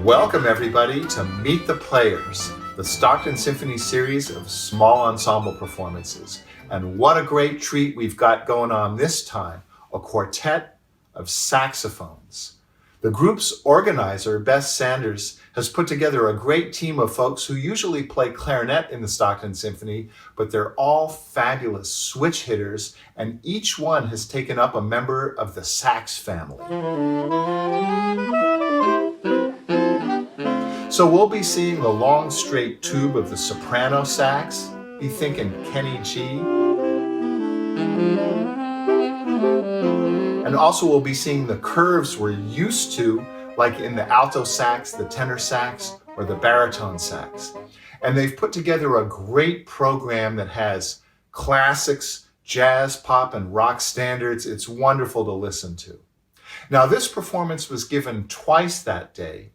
Welcome everybody to Meet the Players, the Stockton Symphony series of small ensemble performances. And what a great treat we've got going on this time, a quartet of saxophones. The group's organizer, Beth Sanders, has put together a great team of folks who usually play clarinet in the Stockton Symphony, but they're all fabulous switch hitters, and each one has taken up a member of the sax family. So we'll be seeing the long straight tube of the soprano sax. Be thinking Kenny G. And also we'll be seeing the curves we're used to, like in the alto sax, the tenor sax, or the baritone sax. And they've put together a great program that has classics, jazz, pop, and rock standards. It's wonderful to listen to. Now, this performance was given twice that day.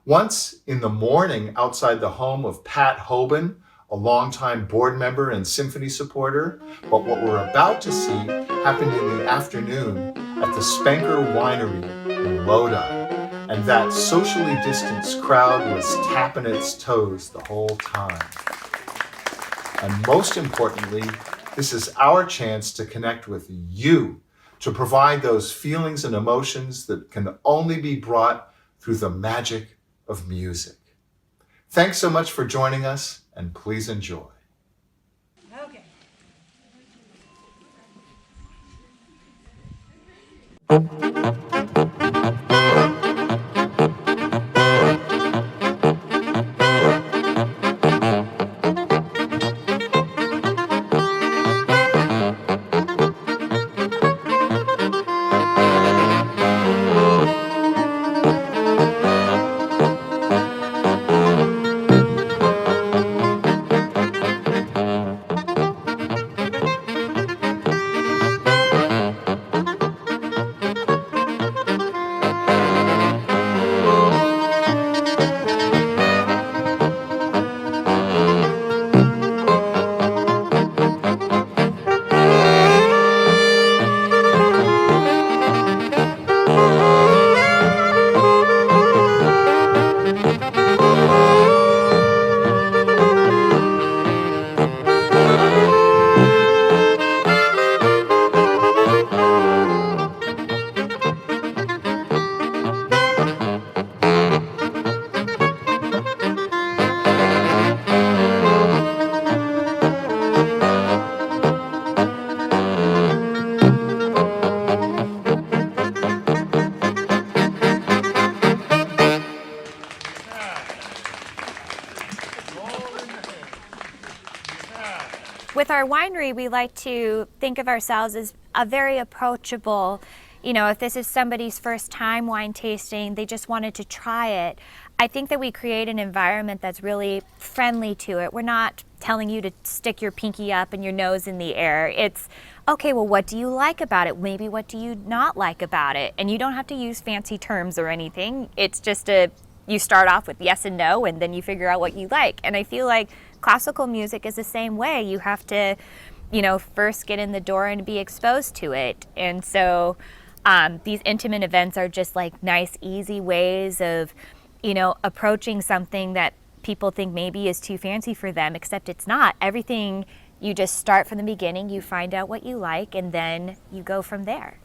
Once in the morning outside the home of Pat Hoban, a longtime board member and symphony supporter. But what we're about to see happened in the afternoon at the Spanker Winery in Lodi. And that socially distanced crowd was tapping its toes the whole time. And most importantly, this is our chance to connect with you, to provide those feelings and emotions that can only be brought through the magic of music. Thanks so much for joining us, and please enjoy. Okay. With our winery, we like to think of ourselves as a very approachable, if this is somebody's first time wine tasting, they just wanted to try it. I think that we create an environment that's really friendly to it. We're not telling you to stick your pinky up and your nose in the air. It's, okay, well, what do you like about it? Maybe what do you not like about it? And you don't have to use fancy terms or anything. It's just you start off with yes and no, and then you figure out what you like. And I feel like classical music is the same way. You have to, first get in the door and be exposed to it. And so these intimate events are just like nice, easy ways of, approaching something that people think maybe is too fancy for them, except it's not. Everything, you just start from the beginning, you find out what you like, and then you go from there.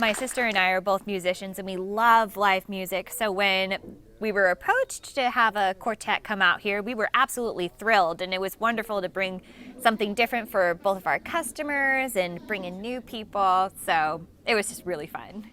My sister and I are both musicians and we love live music. So when we were approached to have a quartet come out here, we were absolutely thrilled, and it was wonderful to bring something different for both of our customers and bring in new people. So it was just really fun.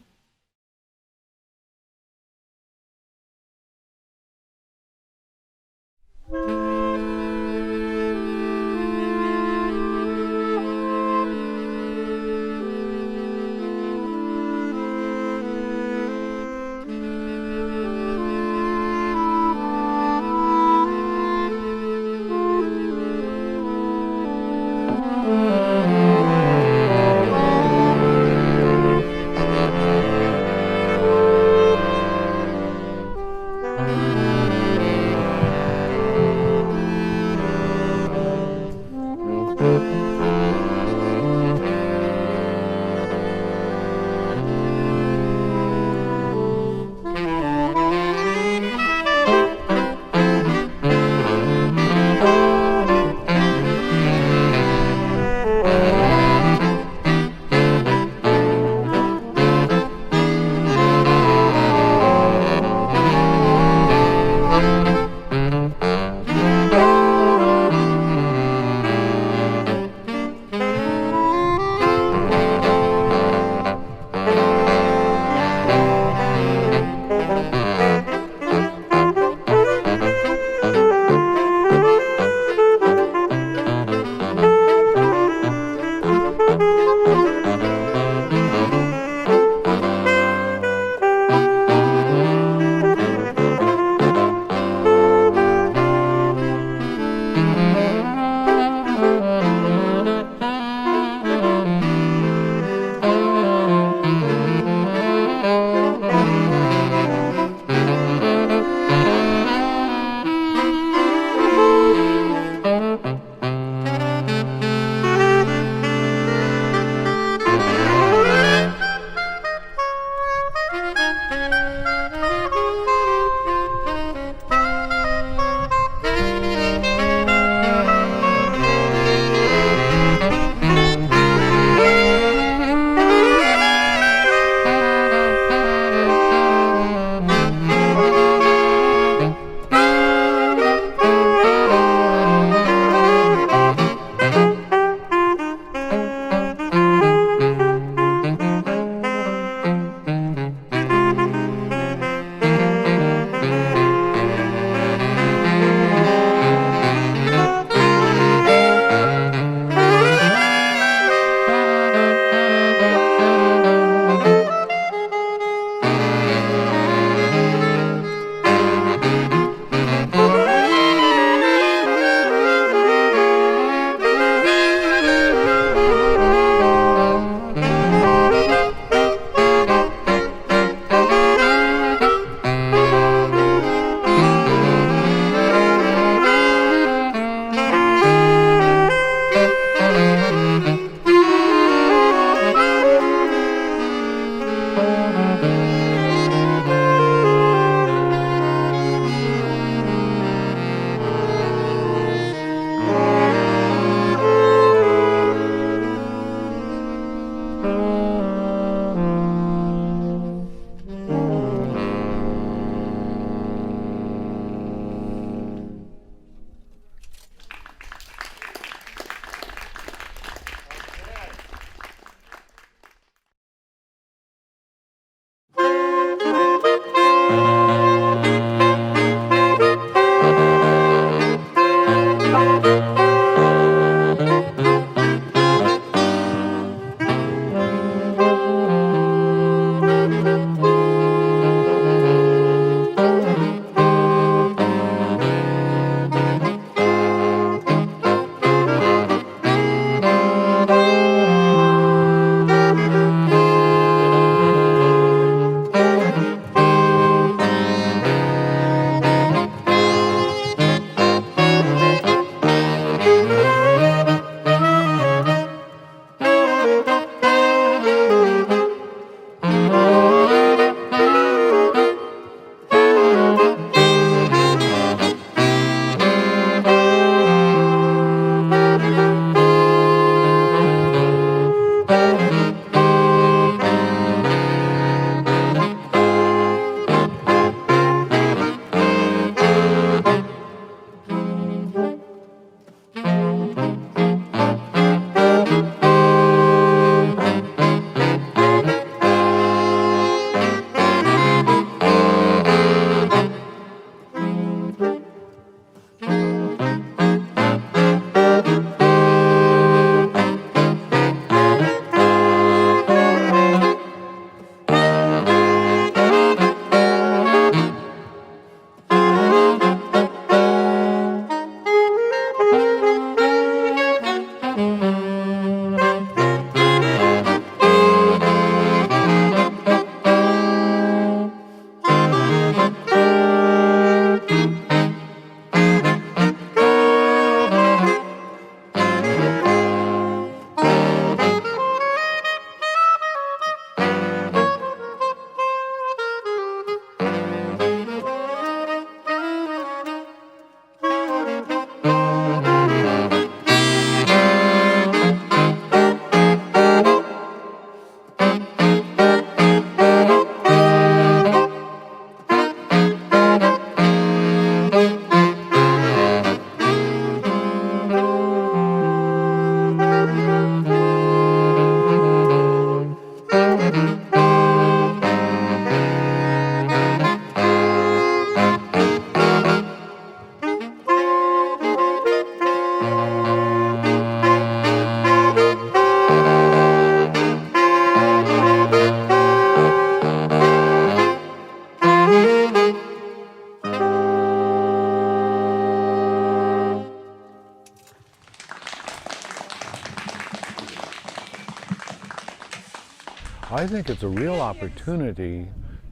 I think it's a real opportunity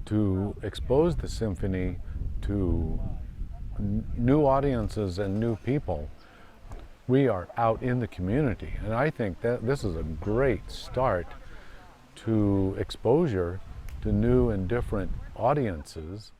to expose the symphony to new audiences and new people. We are out in the community, and I think that this is a great start to exposure to new and different audiences.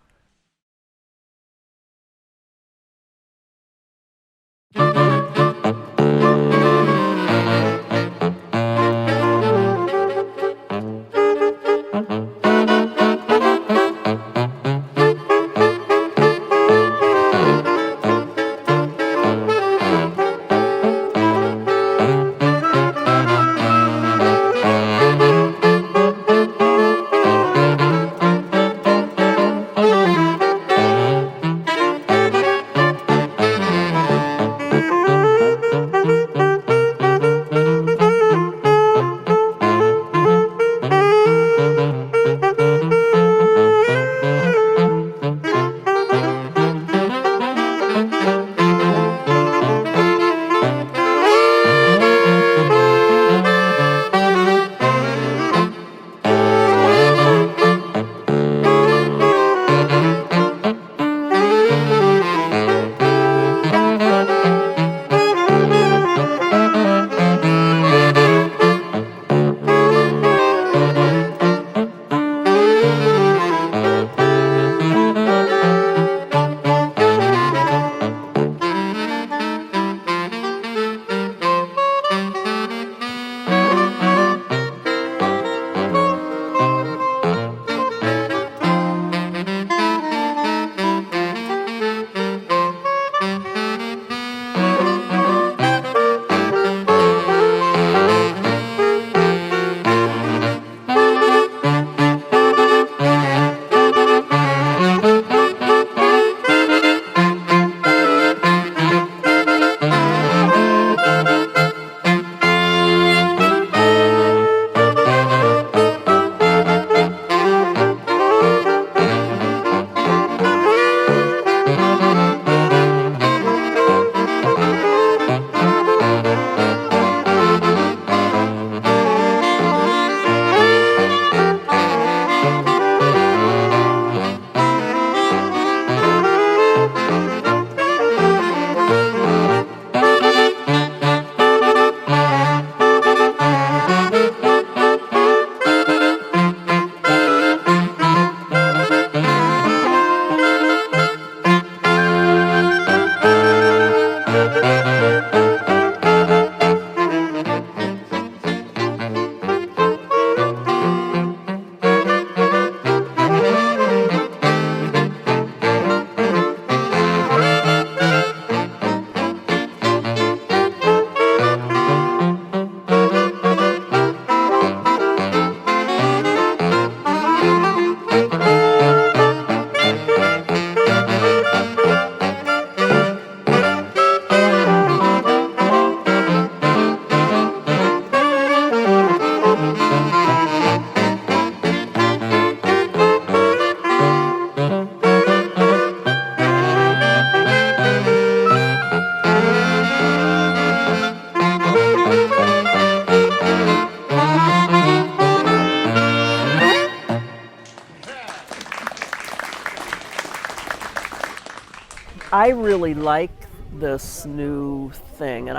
I really like this new thing, and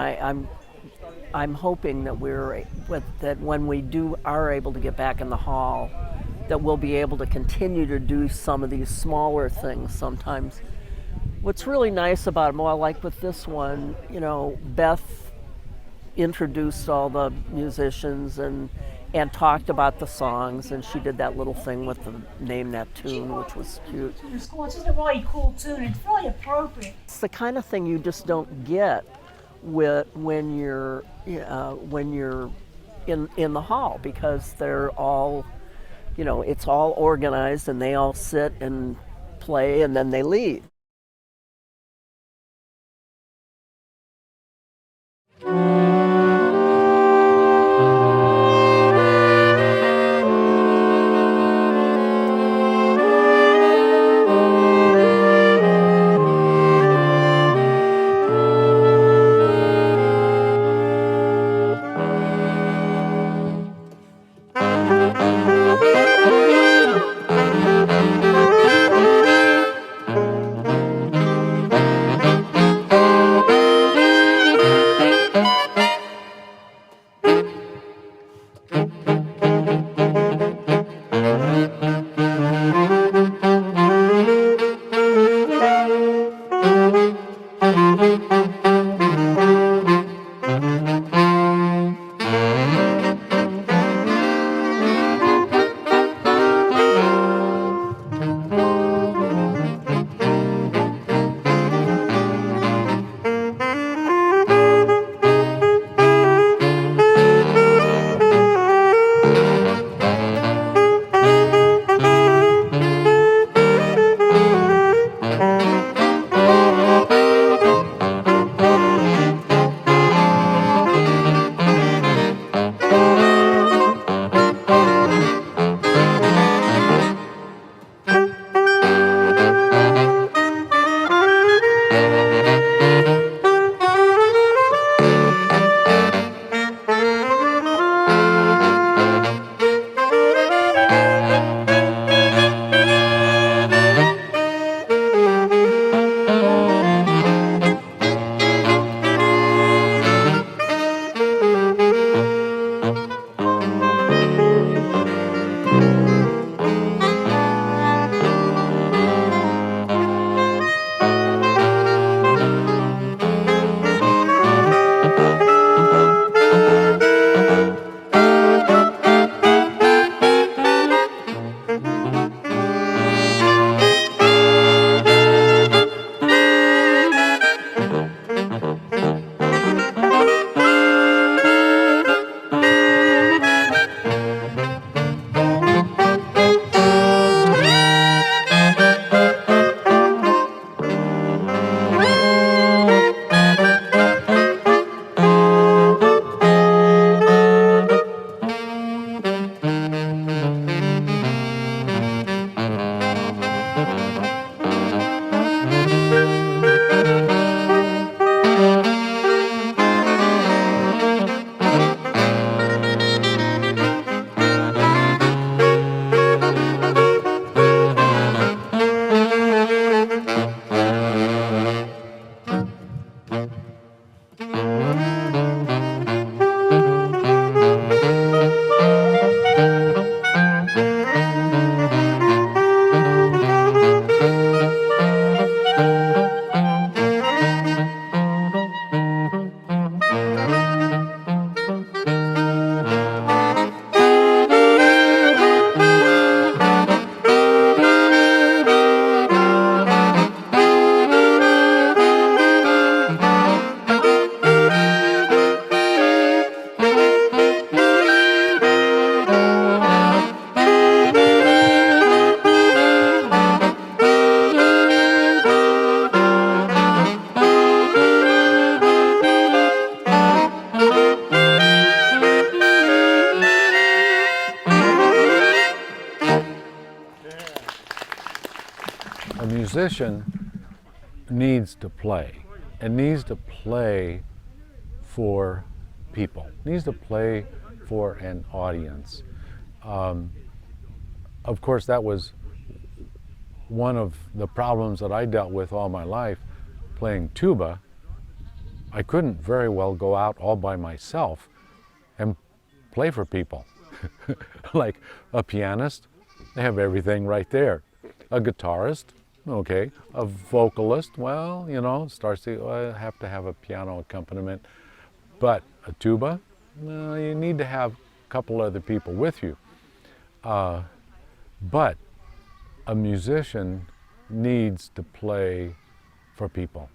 I'm hoping that that when we are able to get back in the hall, that we'll be able to continue to do some of these smaller things sometimes. What's really nice about them, well, like with this one, you know, Beth introduced all the musicians and talked about the songs, and she did that little thing with the name that tune, which was cute. It's just a really cool tune. It's really appropriate. It's the kind of thing you just don't get when you're in the hall, because they're all, you know, it's all organized and they all sit and play and then they leave. musician needs to play, and needs to play for people, needs to play for an audience. Of course, that was one of the problems that I dealt with all my life playing tuba. I couldn't very well go out all by myself and play for people. Like a pianist, they have everything right there. A guitarist, okay. A vocalist, well, you know, starts to have to have a piano accompaniment. But a tuba, well, you need to have a couple other people with you. But a musician needs to play for people.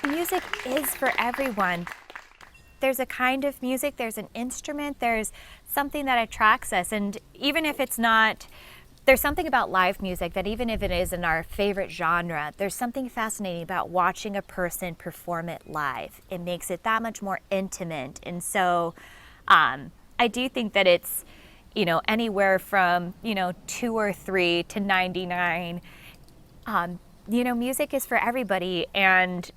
Music is for everyone. There's a kind of music, there's an instrument, there's something that attracts us. And even if it's not, there's something about live music that even if it isn't our favorite genre, there's something fascinating about watching a person perform it live. It makes it that much more intimate. And so I do think that it's, anywhere from, 2 or 3 to 99. Music is for everybody. And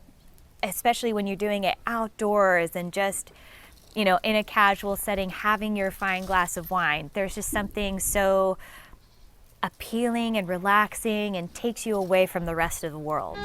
especially when you're doing it outdoors and just, in a casual setting, having your fine glass of wine. There's just something so appealing and relaxing and takes you away from the rest of the world.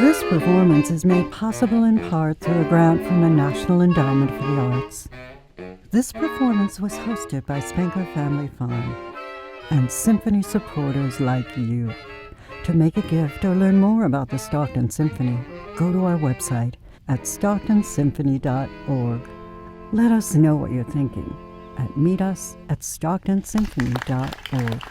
This performance is made possible in part through a grant from the National Endowment for the Arts. This performance was hosted by Spanker Family Fund and symphony supporters like you. To make a gift or learn more about the Stockton Symphony, go to our website at stocktonsymphony.org. Let us know what you're thinking at meetus@stocktonsymphony.org.